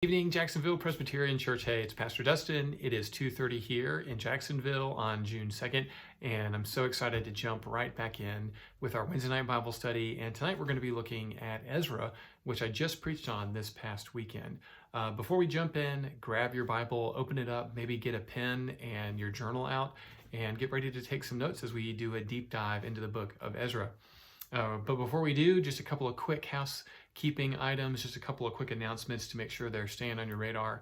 Evening, Jacksonville Presbyterian Church. Hey, it's Pastor Dustin. It is 2:30 here in Jacksonville on June 2nd, and I'm so excited to jump right back in with our Wednesday night Bible study. And tonight we're going to be looking at Ezra, which I just preached on this past weekend. Before we jump in, grab your Bible, open it up, maybe get a pen and your journal out, and get ready to take some notes as we do a deep dive into the book of Ezra. But before we do, just a couple of quick housekeeping items, just a couple of quick announcements to make sure they're staying on your radar.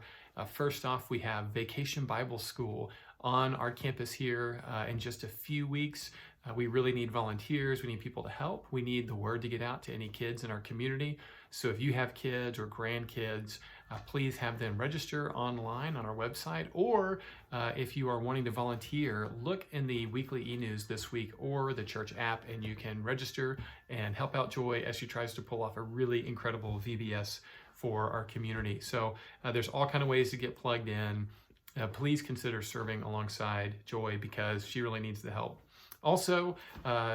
First off, we have Vacation Bible School on our campus here in just a few weeks. We really need volunteers. We need people to help. We need the word to get out to any kids in our community. So if you have kids or grandkids, please have them register online on our website, or if you are wanting to volunteer, look in the weekly e-news this week or the church app, and you can register and help out Joy as she tries to pull off a really incredible VBS for our community. So there's all kind of ways to get plugged in. Please consider serving alongside Joy because she really needs the help. Also,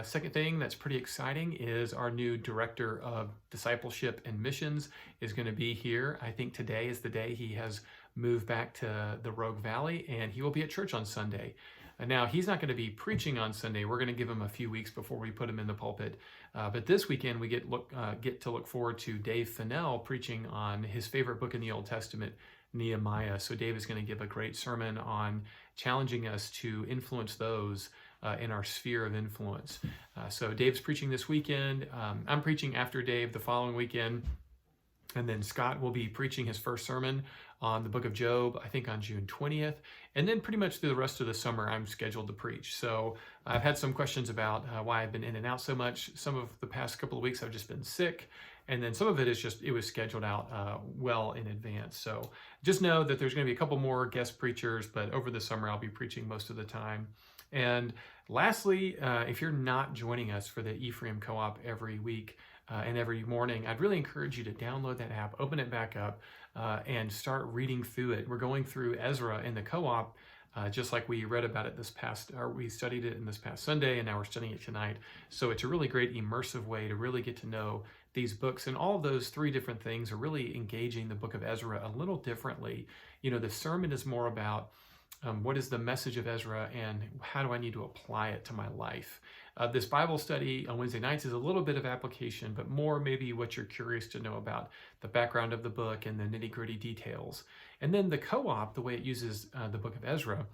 second thing that's pretty exciting is our new director of discipleship and missions is going to be here. I think today is the day he has moved back to the Rogue Valley, and he will be at church on Sunday. Now, he's not going to be preaching on Sunday. We're going to give him a few weeks before we put him in the pulpit. But this weekend, we get to look forward to Dave Fennell preaching on his favorite book in the Old Testament, Nehemiah. So Dave is going to give a great sermon on challenging us to influence those in our sphere of influence. So Dave's preaching this weekend. I'm preaching after Dave the following weekend. And then Scott will be preaching his first sermon on the book of Job, I think on June 20th. And then pretty much through the rest of the summer, I'm scheduled to preach. So I've had some questions about why I've been in and out so much. Some of the past couple of weeks, I've just been sick. And then some of it is just, it was scheduled out well in advance. So just know that there's going to be a couple more guest preachers, but over the summer, I'll be preaching most of the time. And lastly, if you're not joining us for the Ephraim CoOp every week and every morning, I'd really encourage you to download that app, open it back up, and start reading through it. We're going through Ezra in the CoOp, just like we read about it we studied it in this past Sunday, and now we're studying it tonight. So it's a really great immersive way to really get to know these books. And all of those three different things are really engaging the book of Ezra a little differently. You know, the sermon is more about what is the message of Ezra and how do I need to apply it to my life? This Bible study on Wednesday nights is a little bit of application, but more maybe what you're curious to know about the background of the book and the nitty-gritty details. And then the CoOp, the way it uses the book of Ezra,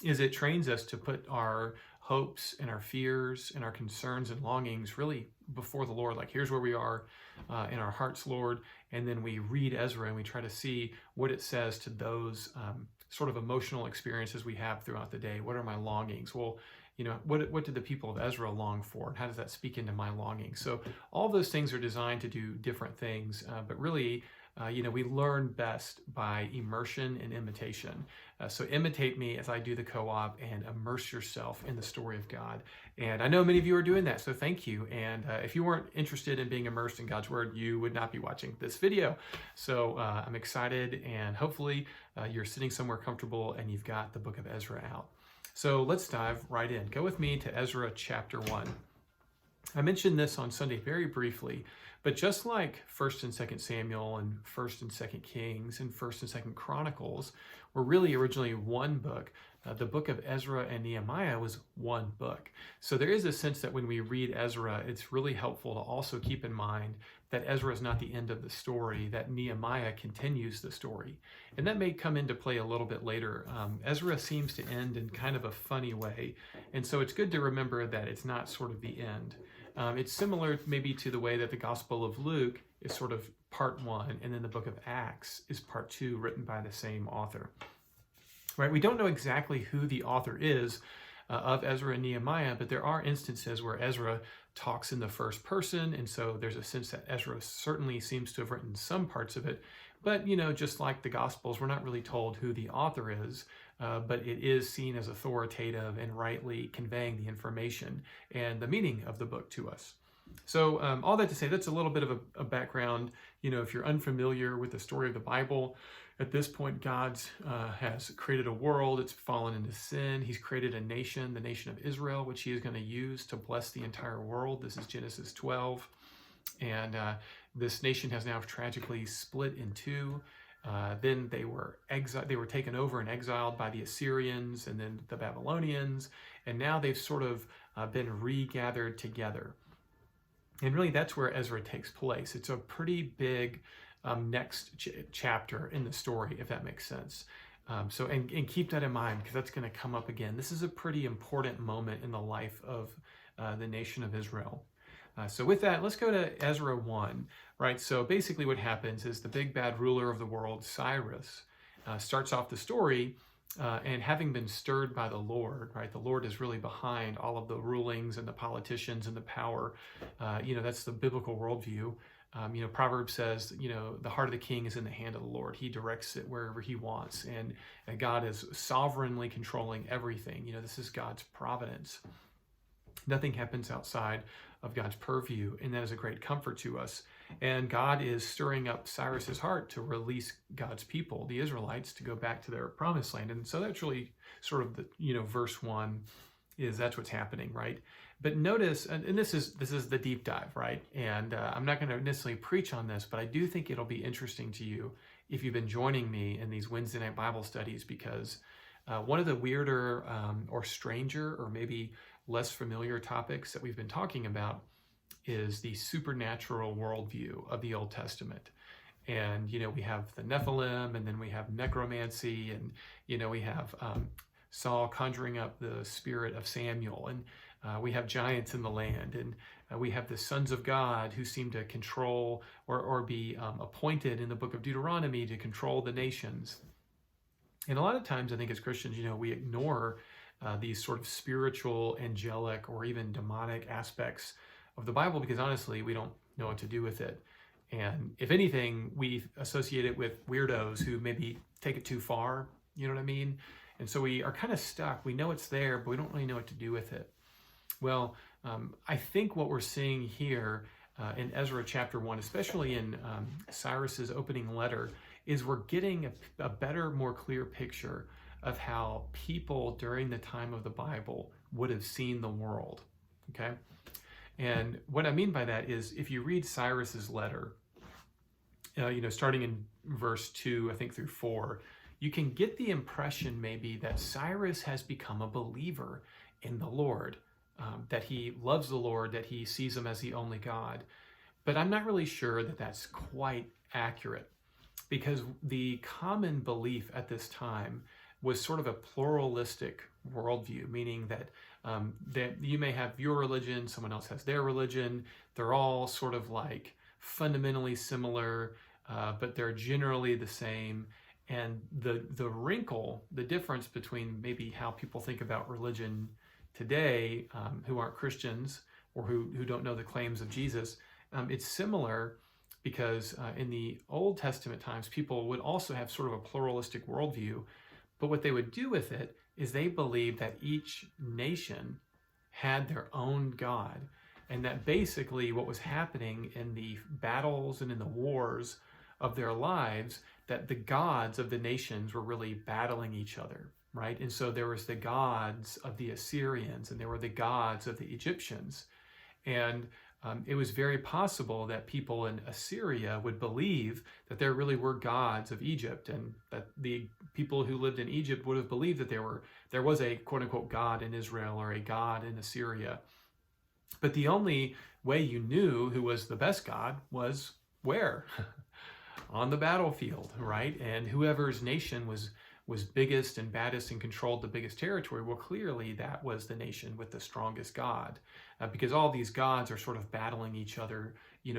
is it trains us to put our hopes and our fears and our concerns and longings really before the Lord. Like, here's where we are in our hearts, Lord. And then we read Ezra and we try to see what it says to those sort of emotional experiences we have throughout the day. What are my longings? Well, you know, what did the people of Ezra long for? And how does that speak into my longing? So all those things are designed to do different things, but really, you know, we learn best by immersion and imitation. So imitate me as I do the CoOp and immerse yourself in the story of God. And I know many of you are doing that, so thank you. And if you weren't interested in being immersed in God's Word, you would not be watching this video. So I'm excited, and hopefully you're sitting somewhere comfortable and you've got the book of Ezra out. So let's dive right in. Go with me to Ezra chapter 1. I mentioned this on Sunday very briefly, but just like 1st and 2nd Samuel and 1st and 2nd Kings and 1st and 2nd Chronicles were really originally one book, the book of Ezra and Nehemiah was one book. So there is a sense that when we read Ezra, it's really helpful to also keep in mind that Ezra is not the end of the story, that Nehemiah continues the story. And that may come into play a little bit later. Ezra seems to end in kind of a funny way. And so it's good to remember that it's not sort of the end. It's similar maybe to the way that the Gospel of Luke is sort of part 1, and then the book of Acts is part 2, written by the same author. Right? We don't know exactly who the author is of Ezra and Nehemiah, but there are instances where Ezra talks in the first person, and so there's a sense that Ezra certainly seems to have written some parts of it. But, you know, just like the Gospels, we're not really told who the author is, but it is seen as authoritative and rightly conveying the information and the meaning of the book to us. So all that to say, that's a little bit of a background. You know, if you're unfamiliar with the story of the Bible, at this point, God has created a world. It's fallen into sin. He's created a nation, the nation of Israel, which he is going to use to bless the entire world. This is Genesis 12. And this nation has now tragically split in two. Then they were taken over and exiled by the Assyrians and then the Babylonians, and now they've sort of been regathered together. And really, that's where Ezra takes place. It's a pretty big next chapter in the story, if that makes sense. And keep that in mind, because that's going to come up again. This is a pretty important moment in the life of the nation of Israel. So with that, let's go to Ezra 1, right? So basically what happens is the big bad ruler of the world, Cyrus, starts off the story, and having been stirred by the Lord, right? The Lord is really behind all of the rulings and the politicians and the power. That's the biblical worldview. Proverbs says, the heart of the king is in the hand of the Lord. He directs it wherever he wants. And God is sovereignly controlling everything. This is God's providence. Nothing happens outside of God's purview, and that is a great comfort to us. And God is stirring up Cyrus's heart to release God's people, the Israelites, to go back to their promised land. And so that's really sort of the, verse 1 is that's what's happening, right? But notice, and this is the deep dive, right? And I'm not going to necessarily preach on this, but I do think it'll be interesting to you if you've been joining me in these Wednesday night Bible studies, because one of the weirder or stranger or maybe less familiar topics that we've been talking about is the supernatural worldview of the Old Testament. And, we have the Nephilim, and then we have necromancy, and, we have Saul conjuring up the spirit of Samuel, and we have giants in the land, and we have the sons of God who seem to control or be appointed in the book of Deuteronomy to control the nations. And a lot of times, I think as Christians, we ignore these sort of spiritual, angelic, or even demonic aspects of the Bible because honestly, we don't know what to do with it. And if anything, we associate it with weirdos who maybe take it too far, you know what I mean? And so we are kind of stuck. We know it's there, but we don't really know what to do with it. Well, I think what we're seeing here in Ezra chapter 1, especially in Cyrus's opening letter, is we're getting a better, more clear picture of how people during the time of the Bible would have seen the world, okay? And what I mean by that is if you read Cyrus's letter, starting in verse 2, I think through 4, you can get the impression maybe that Cyrus has become a believer in the Lord, that he loves the Lord, that he sees him as the only God. But I'm not really sure that that's quite accurate, because the common belief at this time was sort of a pluralistic worldview, meaning that that you may have your religion, someone else has their religion. They're all sort of like fundamentally similar, but they're generally the same. And the wrinkle, the difference between maybe how people think about religion today, who aren't Christians or who don't know the claims of Jesus, it's similar because in the Old Testament times, people would also have sort of a pluralistic worldview. But what they would do with it is they believed that each nation had their own God, and that basically what was happening in the battles and in the wars of their lives, that the gods of the nations were really battling each other, right? And so there was the gods of the Assyrians, and there were the gods of the Egyptians. And it was very possible that people in Assyria would believe that there really were gods of Egypt, and that the people who lived in Egypt would have believed that there was a quote-unquote God in Israel or a God in Assyria. But the only way you knew who was the best God was where? On the battlefield, right? And whoever's nation was biggest and baddest and controlled the biggest territory, well, clearly that was the nation with the strongest God, because all these gods are sort of battling each other,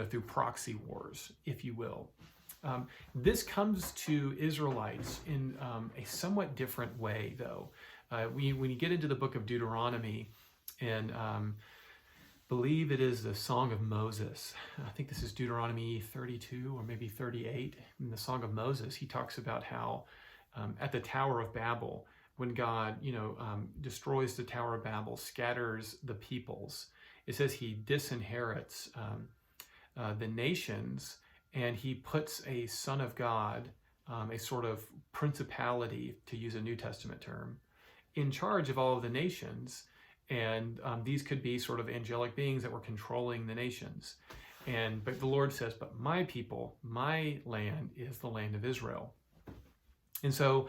through proxy wars, if you will. This comes to Israelites in a somewhat different way, though. When you get into the book of Deuteronomy, and believe it is the Song of Moses. I think this is Deuteronomy 32 or maybe 38. In the Song of Moses, he talks about how at the Tower of Babel, when God, destroys the Tower of Babel, scatters the peoples, it says he disinherits the nations, and he puts a son of God, a sort of principality, to use a New Testament term, in charge of all of the nations. And these could be sort of angelic beings that were controlling the nations. But the Lord says, but my people, my land is the land of Israel. And so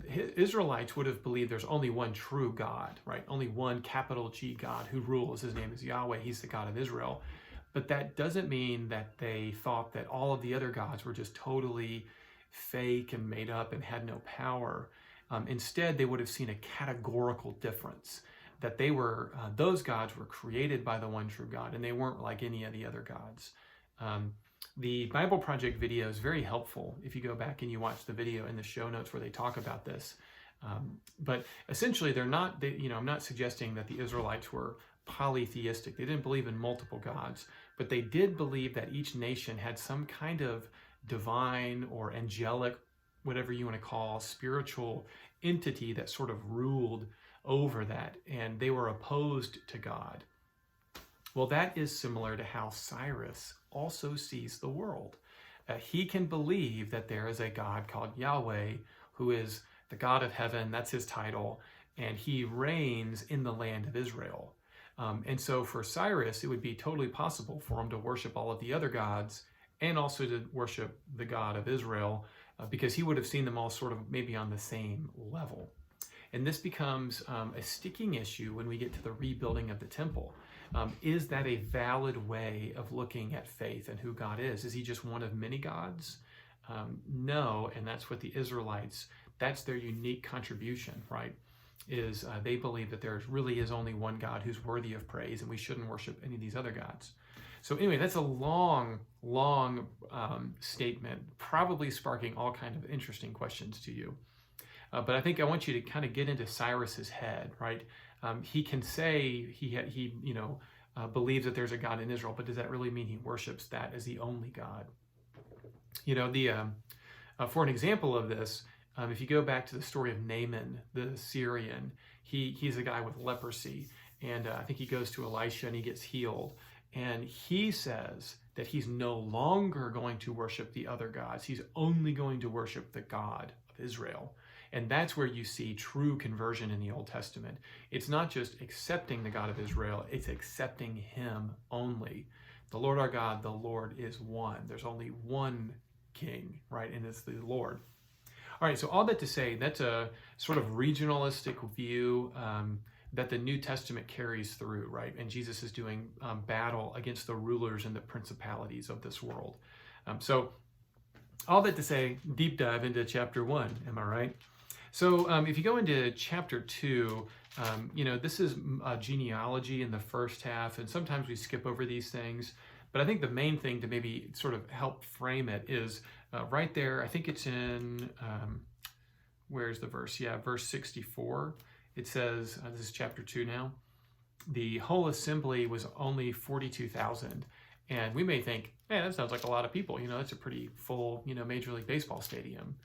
Israelites would have believed there's only one true God, right? Only one capital G God who rules. His name is Yahweh. He's the God of Israel. But that doesn't mean that they thought that all of the other gods were just totally fake and made up and had no power. Instead, they would have seen a categorical difference, that they were those gods were created by the one true God, and they weren't like any of the other gods. The Bible Project video is very helpful if you go back and you watch the video in the show notes where they talk about this. But essentially, I'm not suggesting that the Israelites were polytheistic. They didn't believe in multiple gods, but they did believe that each nation had some kind of divine or angelic, whatever you want to call, spiritual entity that sort of ruled over that, and they were opposed to God. Well, that is similar to how Cyrus also sees the world. He can believe that there is a God called Yahweh, who is the God of heaven, that's his title, and he reigns in the land of Israel. And so for Cyrus, it would be totally possible for him to worship all of the other gods and also to worship the God of Israel, because he would have seen them all sort of maybe on the same level. And this becomes a sticking issue when we get to the rebuilding of the temple. Is that a valid way of looking at faith and who God is? Is he just one of many gods? No, and that's what the Israelites, that's their unique contribution, right? Is they believe that there really is only one God who's worthy of praise, and we shouldn't worship any of these other gods. So anyway, that's a long statement, probably sparking all kinds of interesting questions to you. But I think I want you to kind of get into Cyrus's head, right? He can say he believes that there's a God in Israel, but does that really mean he worships that as the only God? For an example of this, if you go back to the story of Naaman, the Syrian, he's a guy with leprosy, and I think he goes to Elisha and he gets healed. And he says that he's no longer going to worship the other gods. He's only going to worship the God of Israel. And that's where you see true conversion in the Old Testament. It's not just accepting the God of Israel, it's accepting him only. The Lord our God, the Lord is one. There's only one king, right? And it's the Lord. All right, so all that to say, that's a sort of regionalistic view that the New Testament carries through, right? And Jesus is doing battle against the rulers and the principalities of this world. So all that to say, deep dive into chapter 1, am I right? So if you go into chapter 2, this is genealogy in the first half, and sometimes we skip over these things. But I think the main thing to maybe sort of help frame it is right there. I think it's in, where's the verse? Yeah, verse 64. It says, this is chapter 2 now, the whole assembly was only 42,000. And we may think, man, that sounds like a lot of people. That's a pretty full, Major League Baseball stadium.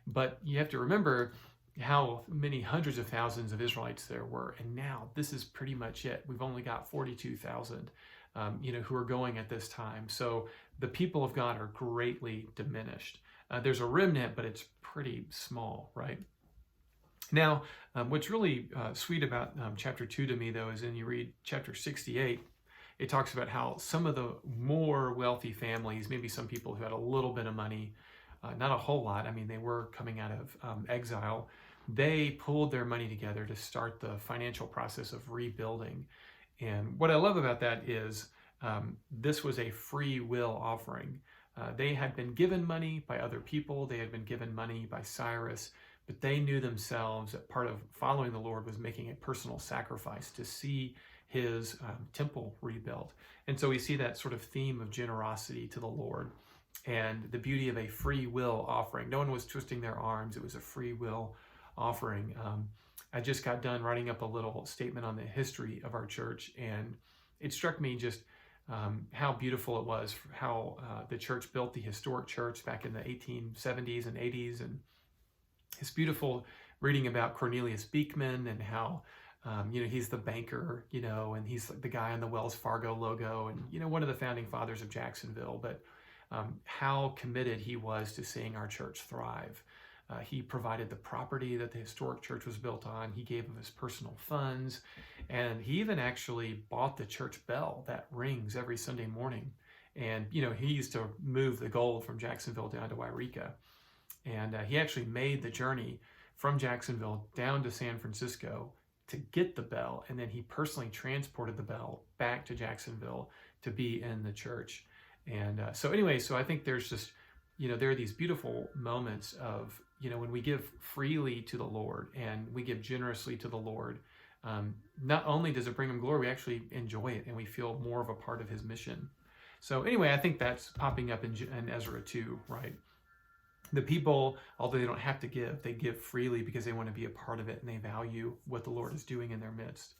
But you have to remember how many hundreds of thousands of Israelites there were. And now this is pretty much it. We've only got 42,000, who are going at this time. So the people of God are greatly diminished. There's a remnant, but it's pretty small, right? Now, what's really sweet about chapter 2 to me, though, is when you read chapter 68, it talks about how some of the more wealthy families, maybe some people who had a little bit of money, not a whole lot, I mean, they were coming out of exile, they pulled their money together to start the financial process of rebuilding. And what I love about that is this was a free will offering. They had been given money by other people, they had been given money by Cyrus, but they knew themselves that part of following the Lord was making a personal sacrifice to see his temple rebuilt. And so we see that sort of theme of generosity to the Lord and the beauty of a free will offering. No one was twisting their arms. It was a free will offering. I just got done writing up a little statement on the history of our church, and it struck me just how beautiful it was, how the church built the historic church back in the 1870s and 80s, and it's beautiful reading about Cornelius Beekman and how, he's the banker, and he's the guy on the Wells Fargo logo and, one of the founding fathers of Jacksonville, but how committed he was to seeing our church thrive. He provided the property that the historic church was built on. He gave of his personal funds, and he even actually bought the church bell that rings every Sunday morning. And, he used to move the gold from Jacksonville down to Wairika. And he actually made the journey from Jacksonville down to San Francisco to get the bell. And then he personally transported the bell back to Jacksonville to be in the church. And so I think there's just, there are these beautiful moments of, when we give freely to the Lord and we give generously to the Lord, not only does it bring him glory, we actually enjoy it and we feel more of a part of his mission. So anyway, I think that's popping up in Ezra too, right? The people, although they don't have to give, they give freely because they want to be a part of it and they value what the Lord is doing in their midst.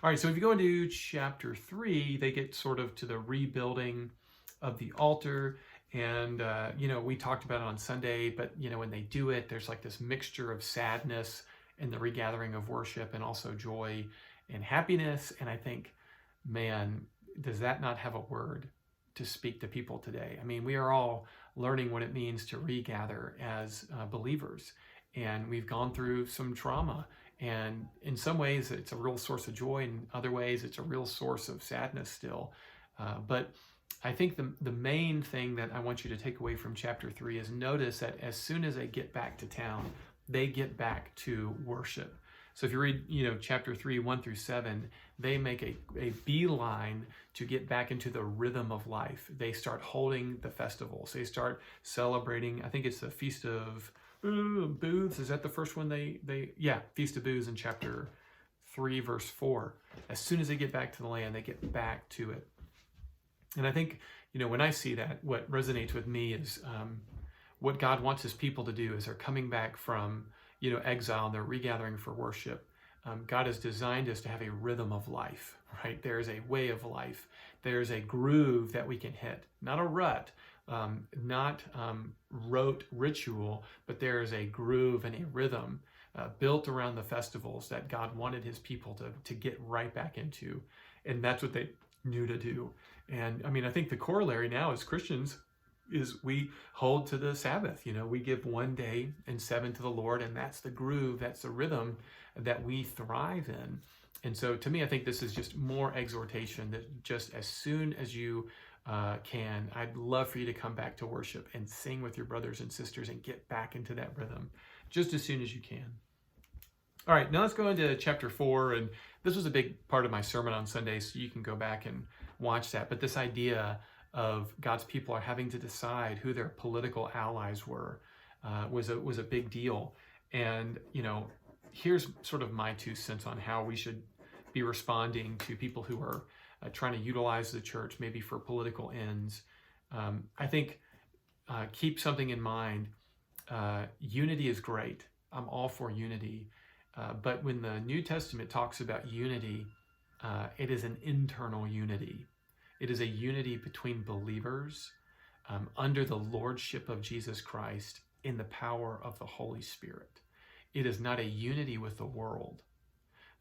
All right, so if you go into chapter 3, they get sort of to the rebuilding of the altar. And, we talked about it on Sunday, but, when they do it, there's like this mixture of sadness and the regathering of worship and also joy and happiness. And I think, man, does that not have a word to speak to people today? I mean, we are all learning what it means to regather as believers. And we've gone through some trauma. And in some ways, it's a real source of joy. In other ways, it's a real source of sadness still. But I think the main thing that I want you to take away from chapter 3 is notice that as soon as they get back to town, they get back to worship. So if you read, chapter 3, 1 through 7, they make a beeline to get back into the rhythm of life. They start holding the festivals. They start celebrating. I think it's the Feast of Booths. Is that the first one? Feast of Booths in chapter 3, verse 4. As soon as they get back to the land, they get back to it. And I think, when I see that, what resonates with me is what God wants his people to do is they're coming back from, exile and they're regathering for worship. God has designed us to have a rhythm of life, right? There's a way of life. There's a groove that we can hit, not a rut, not rote ritual, but there is a groove and a rhythm built around the festivals that God wanted his people to get right back into. And that's what they knew to do. And I mean, I think the corollary now as Christians is we hold to the Sabbath. We give one day and 7 to the Lord, and that's the groove, that's the rhythm that we thrive in. And so to me, I think this is just more exhortation that just as soon as you can, I'd love for you to come back to worship and sing with your brothers and sisters and get back into that rhythm just as soon as you can. All right, now let's go into chapter 4. And this was a big part of my sermon on Sunday, so you can go back and watch that. But this idea of God's people are having to decide who their political allies were was a big deal. And, here's sort of my 2 cents on how we should be responding to people who are trying to utilize the church maybe for political ends. I think keep something in mind. Unity is great. I'm all for unity. But when the New Testament talks about unity, it is an internal unity. It is a unity between believers under the lordship of Jesus Christ in the power of the Holy Spirit. It is not a unity with the world.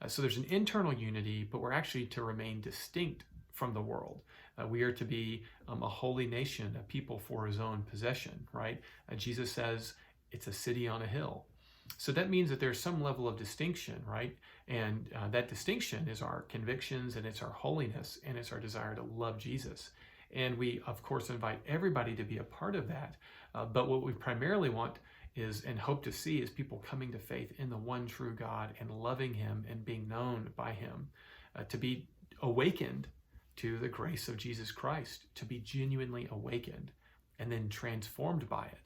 So there's an internal unity, but we're actually to remain distinct from the world. We are to be a holy nation, a people for his own possession, right? Jesus says it's a city on a hill. So that means that there's some level of distinction, right? And that distinction is our convictions, and it's our holiness, and it's our desire to love Jesus. And we, of course, invite everybody to be a part of that. But what we primarily want is, and hope to see, is people coming to faith in the one true God and loving him and being known by him, to be awakened to the grace of Jesus Christ, to be genuinely awakened and then transformed by it.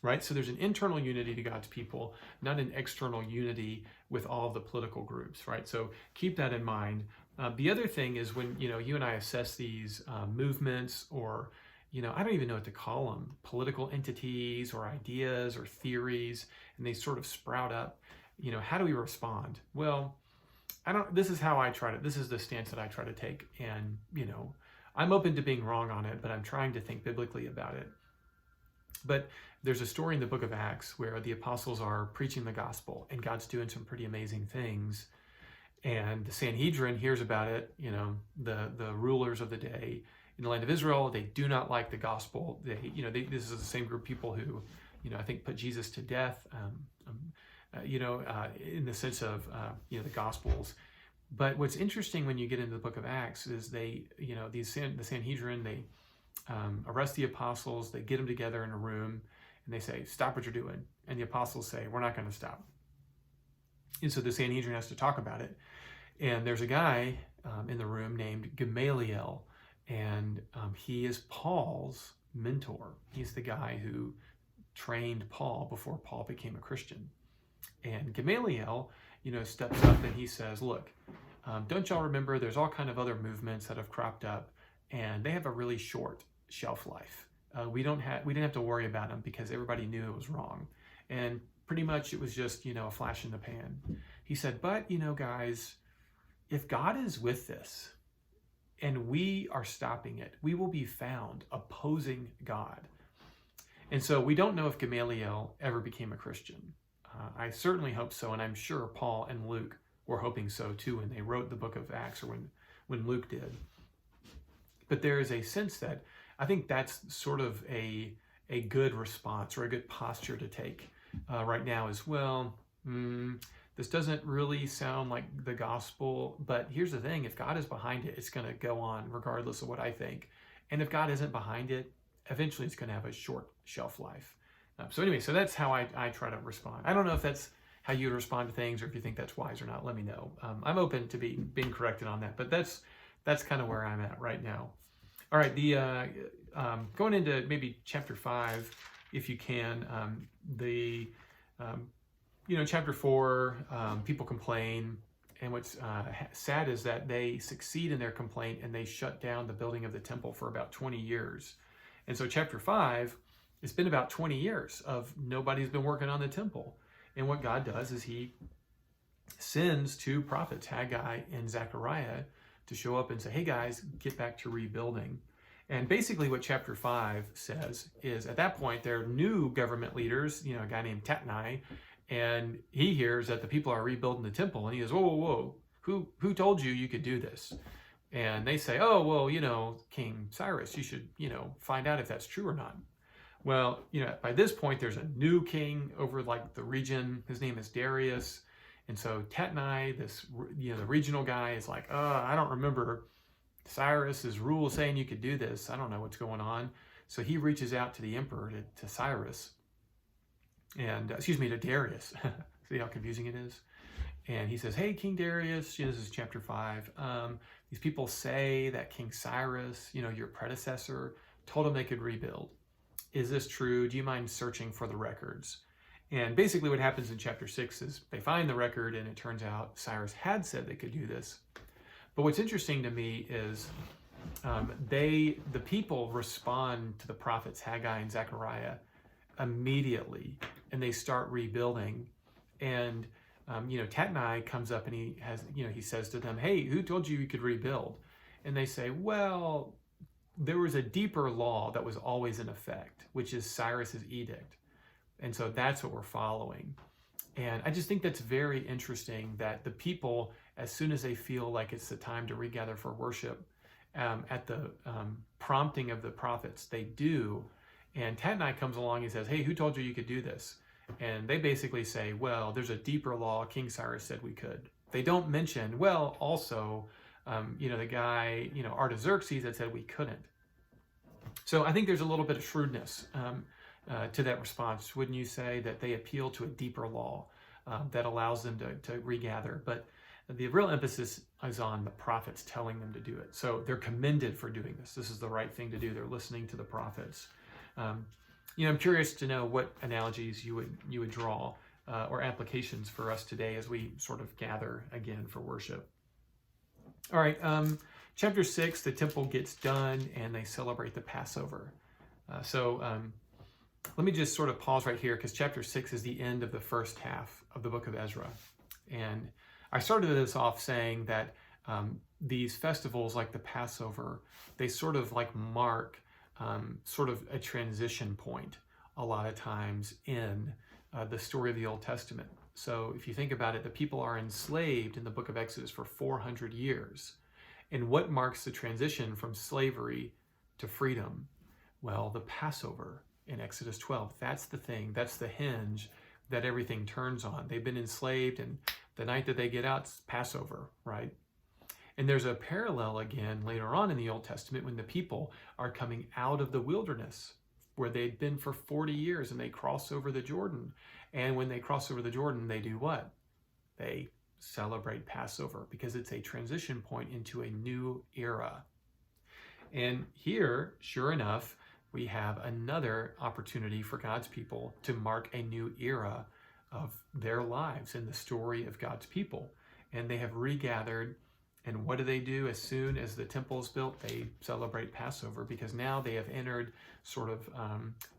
Right? So there's an internal unity to God's people, not an external unity with all of the political groups, right? So keep that in mind. The other thing is when, you and I assess these movements, or, I don't even know what to call them, political entities or ideas or theories, and they sort of sprout up, how do we respond? Well, this is the stance that I try to take. And, I'm open to being wrong on it, but I'm trying to think biblically about it. But there's a story in the book of Acts where the apostles are preaching the gospel and God's doing some pretty amazing things. And the Sanhedrin hears about it, the rulers of the day in the land of Israel. They do not like the gospel. This is the same group of people who, I think put Jesus to death, in the sense of, the gospels. But what's interesting when you get into the book of Acts is the Sanhedrin, they arrest the apostles, they get them together in a room, and they say, stop what you're doing. And the apostles say, we're not going to stop. And so the Sanhedrin has to talk about it. And there's a guy in the room named Gamaliel, and he is Paul's mentor. He's the guy who trained Paul before Paul became a Christian. And Gamaliel, steps up and he says, look, don't y'all remember there's all kind of other movements that have cropped up, and they have a really short shelf life. We didn't have to worry about them because everybody knew it was wrong. And pretty much it was just, a flash in the pan. He said, but, guys, if God is with this and we are stopping it, we will be found opposing God. And so we don't know if Gamaliel ever became a Christian. I certainly hope so, and I'm sure Paul and Luke were hoping so too when they wrote the book of Acts, or when Luke did. But there is a sense that I think that's sort of a good response or a good posture to take right now as well. This doesn't really sound like the gospel, but here's the thing: if God is behind it, it's going to go on regardless of what I think. And if God isn't behind it, eventually it's going to have a short shelf life. So that's how I try to respond. I don't know if that's how you respond to things, or if you think that's wise or not. Let me know. I'm open to being corrected on that, but that's kind of where I'm at right now. All right, going into maybe chapter 5, if you can. Chapter 4, people complain, and what's sad is that they succeed in their complaint and they shut down the building of the temple for about 20 years. And so chapter 5, it's been about 20 years of nobody's been working on the temple. And what God does is he sends 2 prophets, Haggai and Zechariah, to show up and say, hey guys, get back to rebuilding. And basically what chapter 5 says is, at that point, there are new government leaders, a guy named Tatnai, and he hears that the people are rebuilding the temple, and he goes, whoa, who told you could do this? And they say, oh, well, King Cyrus, you should, find out if that's true or not. Well, by this point, there's a new king over the region. His name is Darius. And so Tatnai, the regional guy, is like, I don't remember Cyrus's rule saying you could do this. I don't know what's going on. So he reaches out to the emperor, to Cyrus, and to Darius. See how confusing it is? And he says, hey, King Darius, this is chapter 5. These people say that King Cyrus, your predecessor, told them they could rebuild. Is this true? Do you mind searching for the records? And basically what happens in chapter 6 is they find the record, and it turns out Cyrus had said they could do this. But what's interesting to me is the people respond to the prophets Haggai and Zechariah immediately, and they start rebuilding. And Tatnai comes up and he says to them, hey, who told you could rebuild? And they say, well, there was a deeper law that was always in effect, which is Cyrus's edict. And so that's what we're following. And I just think that's very interesting that the people, as soon as they feel like it's the time to regather for worship, at the prompting of the prophets, they do. And Tatnai comes along and says, hey, who told you could do this? And they basically say, well, there's a deeper law. King Cyrus said we could. They don't mention, well, also, the guy, Artaxerxes that said we couldn't. So I think there's a little bit of shrewdness to that response. Wouldn't you say that they appeal to a deeper law that allows them to regather? But the real emphasis is on the prophets telling them to do it. So they're commended for doing this. This is the right thing to do. They're listening to the prophets. I'm curious to know what analogies you would draw or applications for us today as we sort of gather again for worship. All right, chapter 6, the temple gets done and they celebrate the Passover. Let me just sort of pause right here, because chapter 6 is the end of the first half of the book of Ezra. And I started this off saying that these festivals like the Passover, they sort of mark sort of a transition point a lot of times in the story of the Old Testament. So if you think about it, the people are enslaved in the book of Exodus for 400 years. And what marks the transition from slavery to freedom? Well, the Passover in Exodus 12. That's the thing, that's the hinge that everything turns on. They've been enslaved, and The night that they get out, it's Passover, right? And there's a parallel again later on in the Old Testament when the people are coming out of the wilderness where they'd been for 40 years and they cross over the Jordan. And when they cross over the Jordan, they do what? They celebrate Passover because it's a transition point into a new era. And here, sure enough, we have another opportunity for God's people to mark a new era of their lives in the story of God's people. And they have regathered. And what do? As soon as the temple is built, they celebrate Passover because now they have entered sort of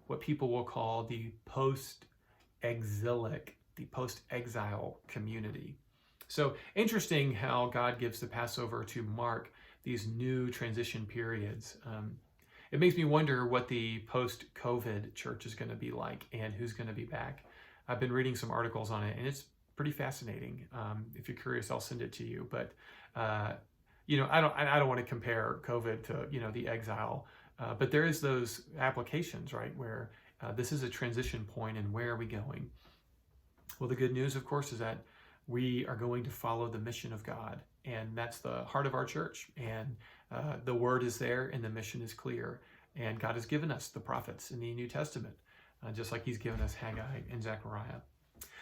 what people will call the post-exilic, the post-exile community. So interesting how God gives the Passover to mark these new transition periods. It makes me wonder what the post-COVID church is going to be like and who's going to be back. I've been reading some articles on it, and it's pretty fascinating. If you're curious, I'll send it to you. But I don't want to compare COVID to the exile, but there is those applications, right, where this is a transition point, and where are we going? Well, the good news, of course, is that we are going to follow the mission of God, and that's the heart of our church. And the word is there, and the mission is clear. And God has given us the prophets in the New Testament, just like He's given us Haggai and Zechariah.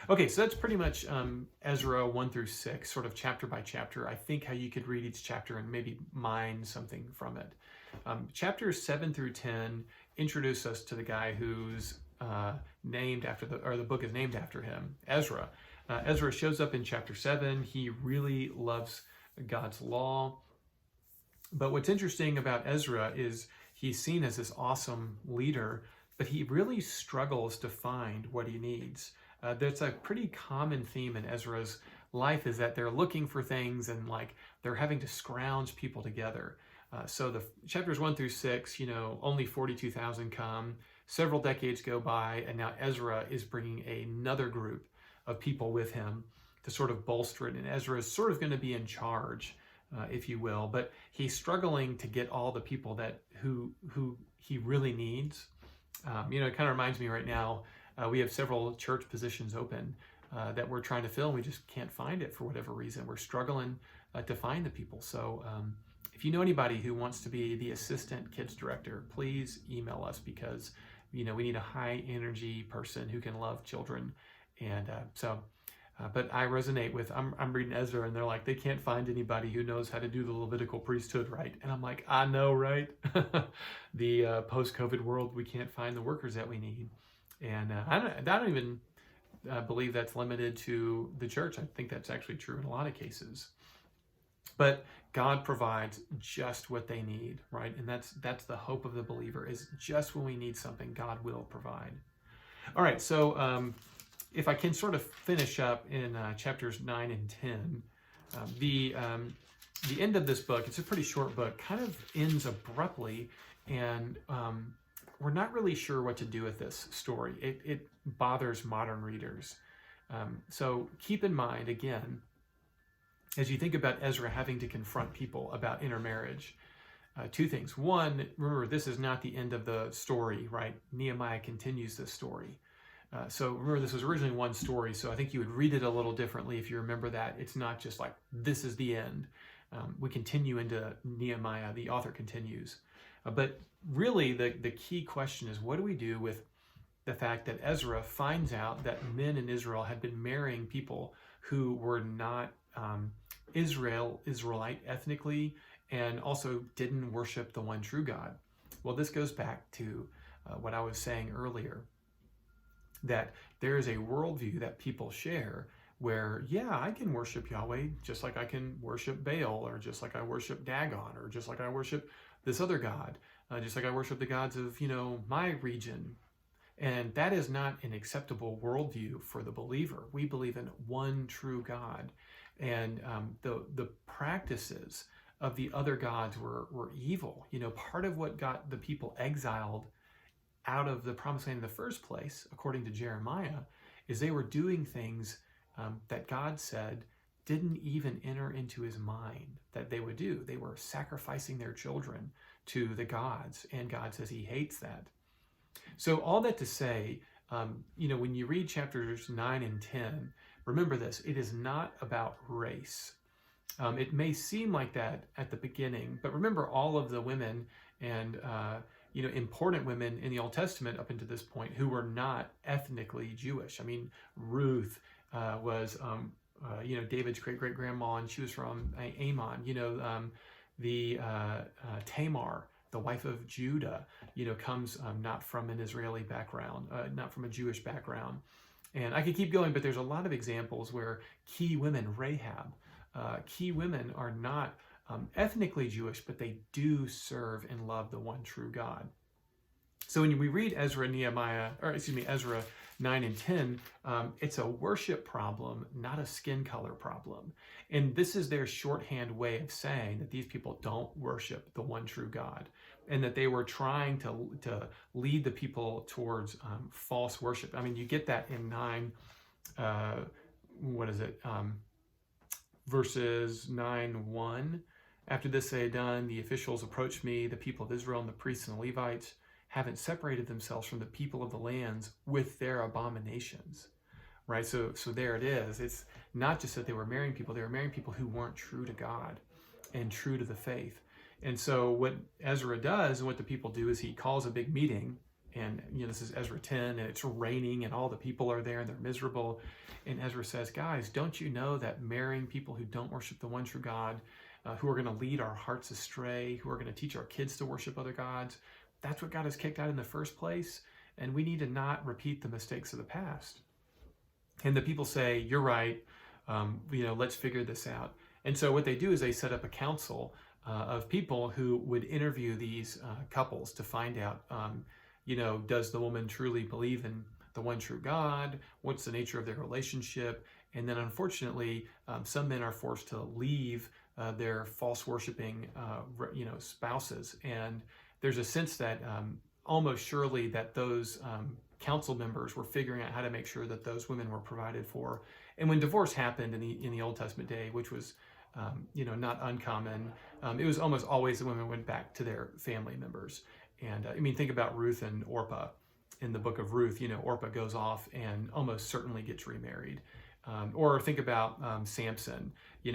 Okay, so that's pretty much Ezra 1 through 6, sort of chapter by chapter. I think how you could read each chapter and maybe mine something from it. Chapters 7 through 10 introduce us to the guy who's named after the book is named after him, Ezra. Ezra shows up in chapter 7. He really loves God's law. But what's interesting about Ezra is he's seen as this awesome leader, but he really struggles to find what he needs. That's a pretty common theme in Ezra's life, is that they're looking for things and they're having to scrounge people together. So the chapters 1 through 6, only 42,000 come. Several decades go by, and now Ezra is bringing another group of people with him to sort of bolster it. And Ezra is sort of going to be in charge, if you will, but he's struggling to get all the people who he really needs. It kind of reminds me right now, we have several church positions open that we're trying to fill, and we just can't find it for whatever reason. We're struggling to find the people. So if you know anybody who wants to be the assistant kids director, please email us, because we need a high energy person who can love children. And but I resonate with, I'm reading Ezra, and they're like, they can't find anybody who knows how to do the Levitical priesthood right. And I'm like, I know, right? The post-COVID world, we can't find the workers that we need. And I don't even believe that's limited to the church. I think that's actually true in a lot of cases. But God provides just what they need, right? And that's the hope of the believer, is just when we need something, God will provide. All right, so if I can sort of finish up in chapters 9 and 10, the end of this book, it's a pretty short book, kind of ends abruptly, and we're not really sure what to do with this story. It bothers modern readers. So keep in mind, again, as you think about Ezra having to confront people about intermarriage, two things. One, remember, this is not the end of the story, right? Nehemiah continues this story. So remember, this was originally one story, so I think you would read it a little differently if you remember that. It's not just like, this is the end. We continue into Nehemiah. The author continues. But really, the key question is, what do we do with the fact that Ezra finds out that men in Israel had been marrying people who were not Israelite ethnically, and also didn't worship the one true God? Well, this goes back to what I was saying earlier, that there is a worldview that people share where, yeah, I can worship Yahweh just like I can worship Baal, or just like I worship Dagon, or just like I worship this other God, just like I worship the gods of, my region. And that is not an acceptable worldview for the believer. We believe in one true God. And the practices of the other gods were evil. Part of what got the people exiled out of the promised land in the first place, according to Jeremiah, is they were doing things that God said didn't even enter into his mind that they would do. They were sacrificing their children to the gods, and God says he hates that. So all that to say, When you read chapters 9 and 10, remember this, it is not about race. It may seem like that at the beginning, but remember all of the women and important women in the Old Testament up until this point who were not ethnically Jewish. I mean, Ruth was David's great-great-grandma, and she was from Ammon. Tamar, the wife of Judah, comes not from an Israeli background, not from a Jewish background. And I could keep going, but there's a lot of examples where key women, Rahab, key women are not ethnically Jewish, but they do serve and love the one true God. So when we read Ezra 9 and 10, it's a worship problem, not a skin color problem. And this is their shorthand way of saying that these people don't worship the one true God, and that they were trying to lead the people towards false worship. I mean, you get that in 9, verses 9:1. After this they had done, the officials approached me, the people of Israel and the priests and the Levites, haven't separated themselves from the people of the lands with their abominations, right? So there it is. It's not just that they were marrying people who weren't true to God and true to the faith. And so what Ezra does and what the people do is he calls a big meeting, and this is Ezra 10, and it's raining and all the people are there and they're miserable. And Ezra says, guys, don't you know that marrying people who don't worship the one true God, who are going to lead our hearts astray, who are going to teach our kids to worship other gods, that's what got us kicked out in the first place, and we need to not repeat the mistakes of the past. And the people say, you're right, let's figure this out. And so what they do is they set up a council of people who would interview these couples to find out, does the woman truly believe in the one true God? What's the nature of their relationship? And then unfortunately, some men are forced to leave their false worshiping, spouses. And there's a sense that almost surely that those council members were figuring out how to make sure that those women were provided for. And when divorce happened in the Old Testament day, which was not uncommon, it was almost always the women went back to their family members. And think about Ruth and Orpah in the book of Ruth. Orpah goes off and almost certainly gets remarried. Or think about Samson.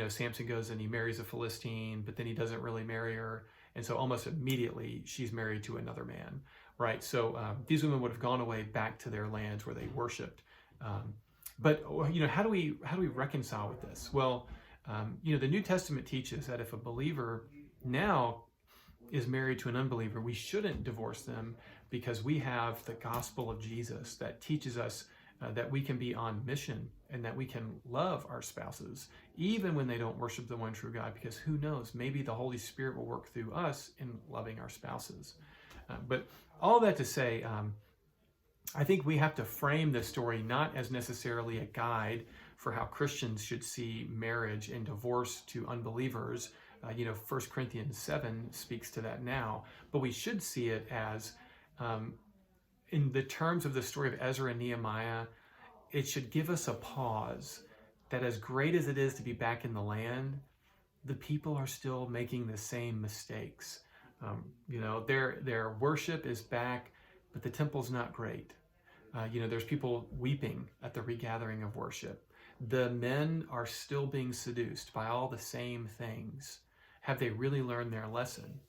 Samson goes and he marries a Philistine, but then he doesn't really marry her. And so almost immediately she's married to another man, right? So these women would have gone away back to their lands where they worshipped. But how do we reconcile with this? Well, the New Testament teaches that if a believer now is married to an unbeliever, we shouldn't divorce them, because we have the gospel of Jesus that teaches us that we can be on mission and that we can love our spouses even when they don't worship the one true God, because who knows, maybe the Holy Spirit will work through us in loving our spouses. But all that to say, I think we have to frame this story not as necessarily a guide for how Christians should see marriage and divorce to unbelievers. 1 Corinthians 7 speaks to that now, but we should see it as, in the terms of the story of Ezra and Nehemiah, it should give us a pause that as great as it is to be back in the land, the people are still making the same mistakes. Their worship is back, but the temple's not great. There's people weeping at the regathering of worship. The men are still being seduced by all the same things. Have they really learned their lesson?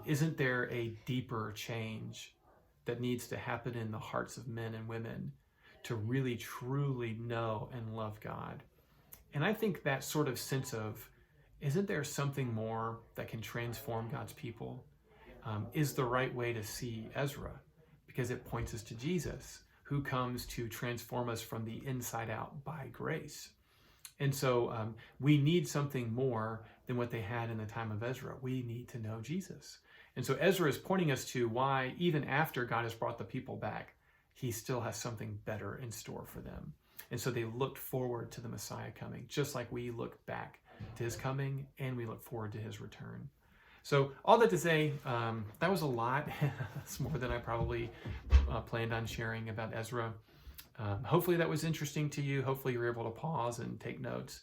Isn't there a deeper change that needs to happen in the hearts of men and women to really truly know and love God? And I think that sort of sense of, isn't there something more that can transform God's people, is the right way to see Ezra, because it points us to Jesus, who comes to transform us from the inside out by grace. And so we need something more than what they had in the time of Ezra. We need to know Jesus. And so Ezra is pointing us to why, even after God has brought the people back, he still has something better in store for them. And so they looked forward to the Messiah coming, just like we look back to his coming and we look forward to his return. So all that to say, that was a lot. That's more than I probably planned on sharing about Ezra. Hopefully that was interesting to you. Hopefully you were able to pause and take notes.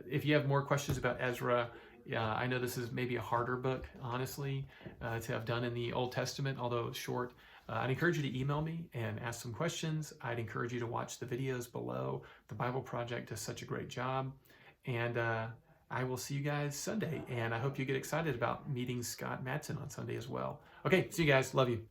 If you have more questions about Ezra, I know this is maybe a harder book, honestly, to have done in the Old Testament, although it's short. I'd encourage you to email me and ask some questions. I'd encourage you to watch the videos below. The Bible Project does such a great job. And I will see you guys Sunday. And I hope you get excited about meeting Scott Madsen on Sunday as well. Okay, see you guys. Love you.